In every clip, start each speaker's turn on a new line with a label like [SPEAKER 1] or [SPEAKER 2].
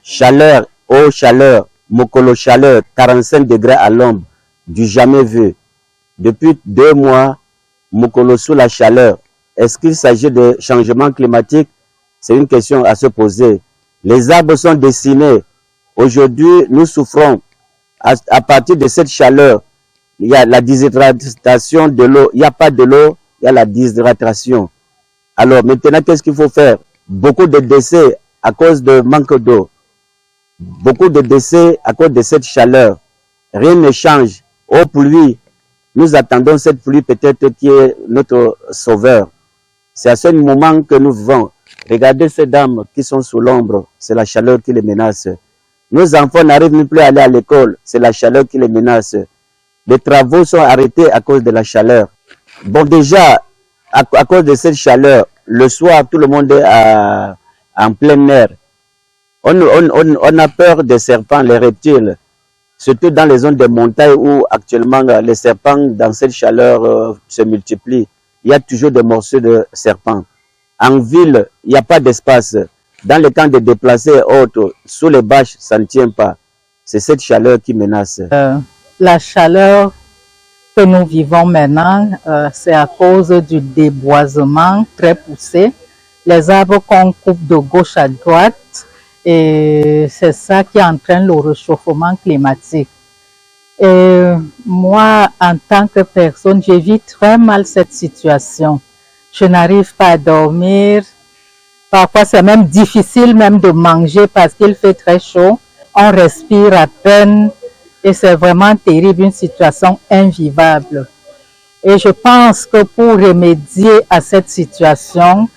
[SPEAKER 1] Chaleur, eau, chaleur, Mokolo chaleur, 45 degrés à l'ombre, du jamais vu. Depuis 2 mois, Mokolo sous la chaleur. Est-ce qu'il s'agit de changement climatique? C'est une question à se poser. Les arbres sont dessinés. Aujourd'hui, nous souffrons. À partir de cette chaleur, il y a la déshydratation de l'eau. Il n'y a pas de l'eau, il y a la déshydratation. Alors maintenant, qu'est-ce qu'il faut faire? Beaucoup de décès à cause de manque d'eau. Beaucoup de décès à cause de cette chaleur. Rien ne change. Aux pluies, nous attendons cette pluie peut-être qui est notre sauveur. C'est à ce moment que nous vivons. Regardez ces dames qui sont sous l'ombre. C'est la chaleur qui les menace. Nos enfants n'arrivent même plus à aller à l'école. C'est la chaleur qui les menace. Les travaux sont arrêtés à cause de la chaleur. Bon, déjà, à cause de cette chaleur, le soir, tout le monde est en plein air. On a peur des serpents, les reptiles. Surtout dans les zones de montagne où actuellement les serpents, dans cette chaleur, se multiplient. Il y a toujours des morceaux de serpents. En ville, il n'y a pas d'espace. Dans les camps de déplacés et autres, sous les bâches, ça ne tient pas. C'est cette chaleur qui menace.
[SPEAKER 2] La chaleur que nous vivons maintenant, c'est à cause du déboisement très poussé. Les arbres qu'on coupe de gauche à droite, et c'est ça qui entraîne le réchauffement climatique. Et moi, en tant que personne, je vis très mal cette situation. Je n'arrive pas à dormir. Parfois, c'est même difficile même de manger parce qu'il fait très chaud. On respire à peine et c'est vraiment terrible, une situation invivable. Et je pense que pour remédier à cette situation,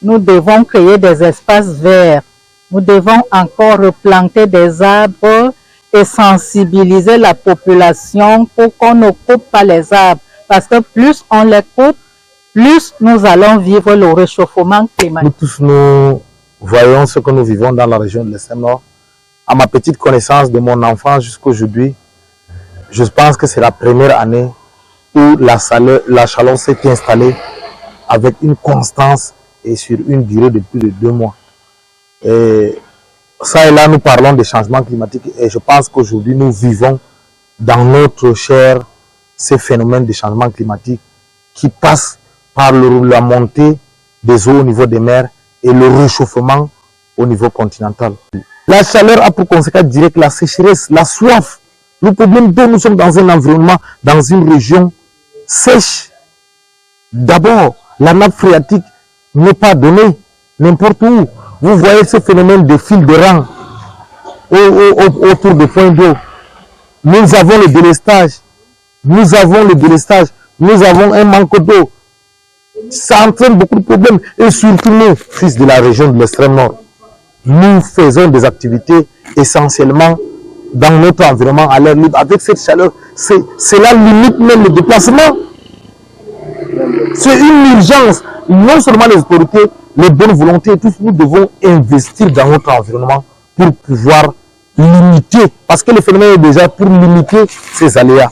[SPEAKER 2] nous devons créer des espaces verts. Nous devons encore replanter des arbres et sensibiliser la population pour qu'on ne coupe pas les arbres. Parce que plus on les coupe, plus nous allons vivre le réchauffement climatique.
[SPEAKER 3] Nous tous, nous voyons ce que nous vivons dans la région de l'extrême nord. À ma petite connaissance de mon enfance jusqu'à aujourd'hui, je pense que c'est la première année où la chaleur s'est installée avec une constance et sur une durée de plus de 2 mois. Et ça et là, nous parlons des changements climatiques et je pense qu'aujourd'hui, nous vivons dans notre chair ces phénomènes de changement climatique qui passent par la montée des eaux au niveau des mers et le réchauffement au niveau continental. La chaleur a pour conséquence direct la sécheresse, la soif. Le problème d'eau, nous sommes dans un environnement, dans une région sèche. D'abord, la nappe phréatique n'est pas donnée n'importe où. Vous voyez ce phénomène de fil de rang autour des points d'eau. Nous avons le délestage. Nous avons un manque d'eau. Ça entraîne beaucoup de problèmes. Et surtout nous, fils de la région de l'extrême nord, nous faisons des activités essentiellement dans notre environnement à l'air libre. Avec cette chaleur, cela limite même le déplacement. C'est une urgence. Non seulement les autorités, les bonnes volontés, tous nous devons investir dans notre environnement pour pouvoir limiter, parce que le phénomène est déjà pour limiter ces aléas.